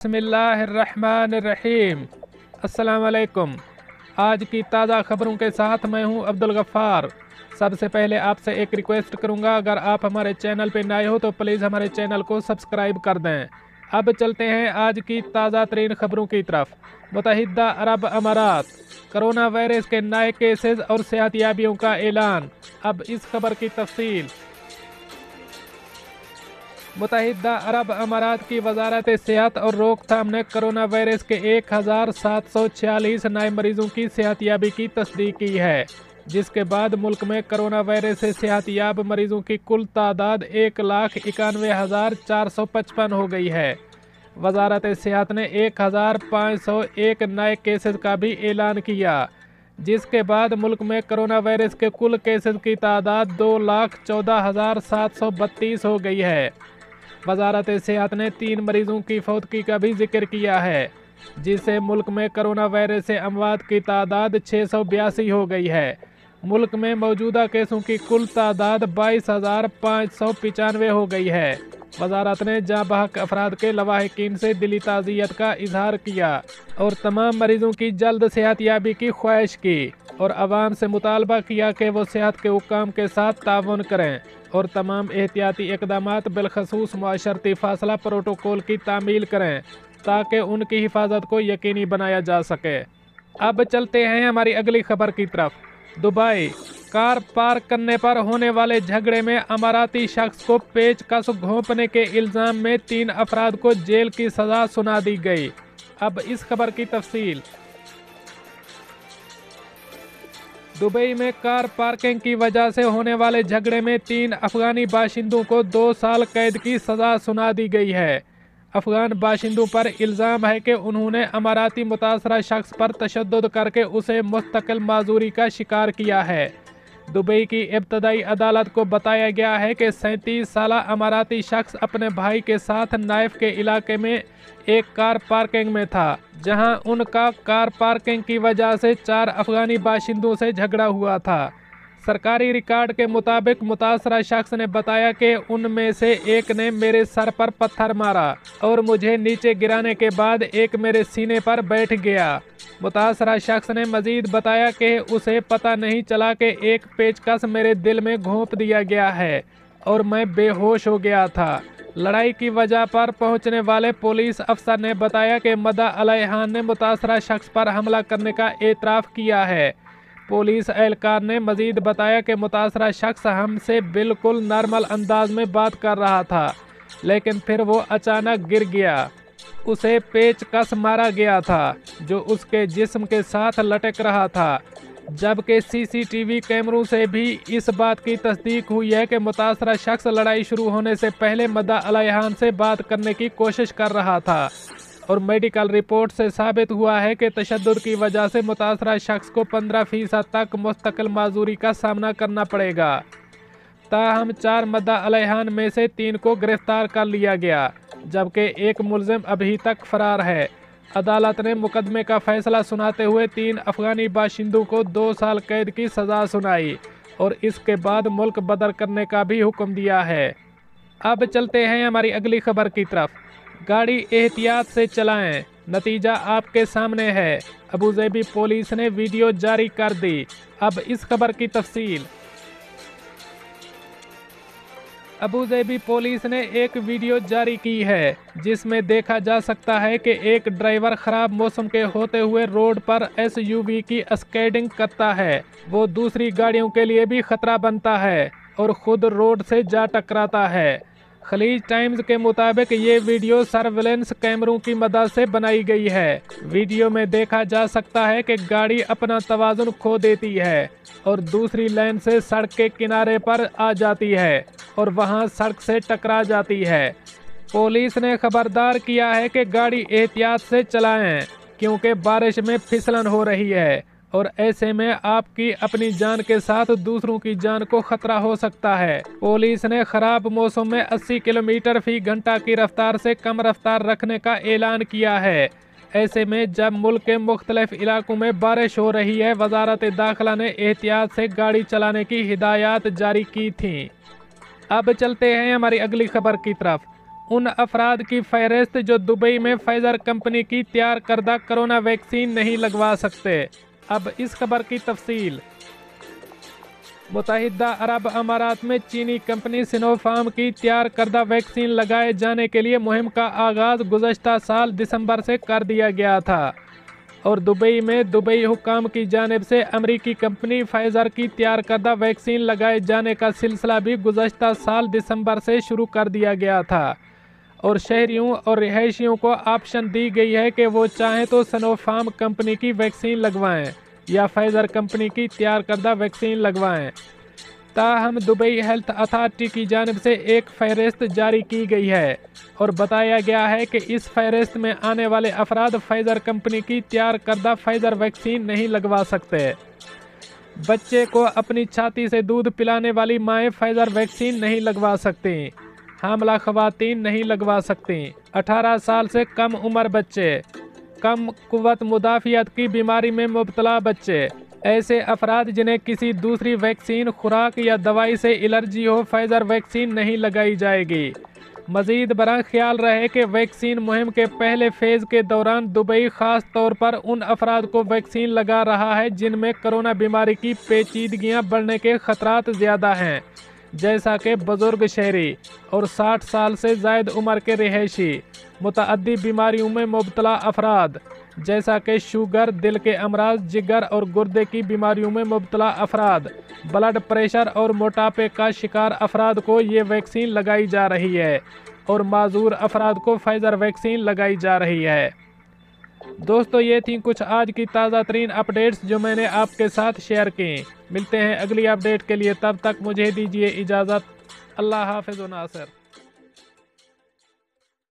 बिस्मिल्लाहिर्रहमानिर्रहीम। अस्सलाम वालेकुम। आज की ताज़ा खबरों के साथ मैं हूं अब्दुल गफ़ार। सबसे पहले आपसे एक रिक्वेस्ट करूंगा, अगर आप हमारे चैनल पे नए हो तो प्लीज़ हमारे चैनल को सब्सक्राइब कर दें। अब चलते हैं आज की ताज़ा तरीन खबरों की तरफ। मुत्तहिदा अरब अमारात, कोरोना वायरस के नए केसेस और सेहतियाबियों का ऐलान। अब इस खबर की तफसील। मुत्तहिदा अरब अमारात की वजारत सेहत और रोकथाम ने कोरोना वायरस के 1746 नए मरीजों की सेहतियाबी की तस्दीक की है, जिसके बाद मुल्क में कोरोना वायरस से सेहतियाब मरीजों की कुल तादाद 1,91,455 हो गई है। वजारत सेहत ने 1,501 नए केसेस का भी ऐलान किया, जिसके बाद मुल्क में कोरोना वायरस के कुल केसेस की तादाद 2,14,732 हो गई है। वजारत सेहत ने 3 मरीजों की फौतगी का भी जिक्र किया है, जिससे मुल्क में कोरोना वायरस से अमवात की तादाद 682 हो गई है। मुल्क में मौजूदा केसों की कुल तादाद 22,595 हो गई है। वजारत ने जाँ बहक अफराद के लवाहिकीन से दिली ताज़ियत का इजहार किया और तमाम मरीजों की जल्द सेहतियाबी की ख्वाहिश की और आवाम से मुतालबा किया कि वो सेहत के हुक्काम के साथ ताउन करें और तमाम एहतियाती इक़दामात बिलखसूस मुआशरती फासला प्रोटोकॉल की तामील करें ताकि उनकी हिफाजत को यकीनी बनाया जा सके। अब चलते हैं हमारी अगली खबर की तरफ। दुबई, कार पार्क करने पर होने वाले झगड़े में अमाराती शख्स को पेचकस घोंपने के इल्ज़ाम में 3 अफराद को जेल की सज़ा सुना दी गई। अब इस खबर की तफसील। दुबई में कार पार्किंग की वजह से होने वाले झगड़े में 3 अफगानी बाशिंदों को 2 साल कैद की सज़ा सुना दी गई है। अफगान बाशिंदों पर इल्ज़ाम है कि उन्होंने अमाराती मुतासरा शख्स पर तशद्दुद करके उसे मुस्तकिल माजूरी का शिकार किया है। दुबई की इब्तदाई अदालत को बताया गया है कि 37 साला अमाराती शख्स अपने भाई के साथ नाइफ के इलाके में एक कार पार्किंग में था, जहां उनका कार पार्किंग की वजह से 4 अफगानी बाशिंदों से झगड़ा हुआ था। सरकारी रिकॉर्ड के मुताबिक मुतासरा शख्स ने बताया कि उनमें से एक ने मेरे सर पर पत्थर मारा और मुझे नीचे गिराने के बाद एक मेरे सीने पर बैठ गया। मुतासरा शख्स ने मजीद बताया कि उसे पता नहीं चला कि एक पेचकस मेरे दिल में घोंप दिया गया है और मैं बेहोश हो गया था। लड़ाई की वजह पर पहुंचने वाले पुलिस अफसर ने बताया कि मदा अलैहान ने मुतासरा शख्स पर हमला करने का एतराफ़ किया है। पुलिस एहलकार ने मजीद बताया कि मुतासरा शख्स हमसे बिल्कुल नॉर्मल अंदाज में बात कर रहा था, लेकिन फिर वो अचानक गिर गया। उसे पेचकस मारा गया था जो उसके जिस्म के साथ लटक रहा था, जबकि सीसीटीवी कैमरों से भी इस बात की तस्दीक हुई है कि मुतासरा शख्स लड़ाई शुरू होने से पहले मदा अलैहान से बात करने की कोशिश कर रहा था और मेडिकल रिपोर्ट से साबित हुआ है कि तशद्दुद की वजह से मुतासरा शख्स को 15% तक मुस्तकिल माजूरी का सामना करना पड़ेगा। ताहम 4 मदा अलैहान में से 3 को गिरफ्तार कर लिया गया, जबकि एक मुलजिम अभी तक फरार है। अदालत ने मुकदमे का फैसला सुनाते हुए 3 अफगानी बाशिंदों को 2 साल कैद की सज़ा सुनाई और इसके बाद मुल्क बदर करने का भी हुक्म दिया है। अब चलते हैं हमारी अगली खबर की तरफ। गाड़ी एहतियात से चलाएं, नतीजा आपके सामने है। अबूज़ेबी पुलिस ने वीडियो जारी कर दी। अब इस खबर की तफसील। अबूज़ेबी पुलिस ने एक वीडियो जारी की है, जिसमें देखा जा सकता है कि एक ड्राइवर ख़राब मौसम के होते हुए रोड पर एसयूवी की स्केटिंग करता है। वो दूसरी गाड़ियों के लिए भी खतरा बनता है और ख़ुद रोड से जा टकराता है। खलीज टाइम्स के मुताबिक ये वीडियो सर्विलेंस कैमरों की मदद से बनाई गई है। वीडियो में देखा जा सकता है कि गाड़ी अपना तवाज़ुन खो देती है और दूसरी लाइन से सड़क के किनारे पर आ जाती है और वहां सड़क से टकरा जाती है। पुलिस ने खबरदार किया है कि गाड़ी एहतियात से चलाएं, क्योंकि बारिश में फिसलन हो रही है और ऐसे में आपकी अपनी जान के साथ दूसरों की जान को खतरा हो सकता है। पुलिस ने खराब मौसम में 80 किलोमीटर फी घंटा की रफ्तार से कम रफ्तार रखने का ऐलान किया है। ऐसे में जब मुल्क के मुख्तलिफ इलाकों में बारिश हो रही है, वजारत दाखिला ने एहतियात से गाड़ी चलाने की हिदायत जारी की थी। अब चलते हैं हमारी अगली खबर की तरफ। उन अफराद की फहरिस्त जो दुबई में फाइजर कंपनी की तैयार करदा कोरोना वैक्सीन नहीं लगवा सकते। अब इस खबर की तफसील। मुत्तहिदा अरब अमारात में चीनी कंपनी सिनोफार्म की तैयार करदा वैक्सीन लगाए जाने के लिए मुहिम का आगाज़ गुज़श्ता साल दिसंबर से कर दिया गया था और दुबई में दुबई हुक्काम की जानिब से अमरीकी कंपनी फाइजर की तैयार करदा वैक्सीन लगाए जाने का सिलसिला भी गुज़श्ता साल दिसंबर से शुरू कर दिया गया था और शहरियों और रिहायशियों को ऑप्शन दी गई है कि वो चाहें तो सिनोफार्म कंपनी की वैक्सीन लगवाएं या फाइजर कंपनी की तैयार करदा वैक्सीन लगवाएं। ताहम दुबई हेल्थ अथॉरिटी की जानिब से एक फहरिस्त जारी की गई है और बताया गया है कि इस फहरिस्त में आने वाले अफराद फाइजर कंपनी की तैयार करदा फाइजर वैक्सीन नहीं लगवा सकते। बच्चे को अपनी छाती से दूध पिलाने वाली माएँ फाइजर वैक्सीन नहीं लगवा सकती। हामला खवातीन नहीं लगवा सकती। 18 साल से कम उम्र बच्चे, कम कुव्वत मुदाफ़ियत की बीमारी में मुब्तला बच्चे, ऐसे अफराद जिन्हें किसी दूसरी वैक्सीन, खुराक या दवाई से एलर्जी हो, फाइजर वैक्सीन नहीं लगाई जाएगी। मज़ीद बरा ख्याल रहे कि वैक्सीन मुहिम के पहले फ़ेज़ के दौरान दुबई ख़ास तौर पर उन अफराद को वैक्सीन लगा रहा है जिनमें कोरोना बीमारी की पेचीदगियाँ बढ़ने के ख़तरात ज़्यादा हैं, जैसा कि बुज़ुर्ग शहरी और 60 साल से ज़ायद उम्र के रिहायशी, मुतअद्दी बीमारियों में मुब्तला अफराद जैसा कि शुगर, दिल के अमराज, जिगर और गुर्दे की बीमारियों में मुब्तला अफराद, ब्लड प्रेशर और मोटापे का शिकार अफराद को ये वैक्सीन लगाई जा रही है और माजूर अफराद को फाइजर वैक्सीन लगाई जा रही है। दोस्तों, ये थी कुछ आज की ताज़ा तरीन अपडेट्स जो मैंने आपके साथ शेयर की। मिलते हैं अगली अपडेट के लिए, तब तक मुझे दीजिए इजाज़त। अल्लाह हाफ़िज़ व नासिर।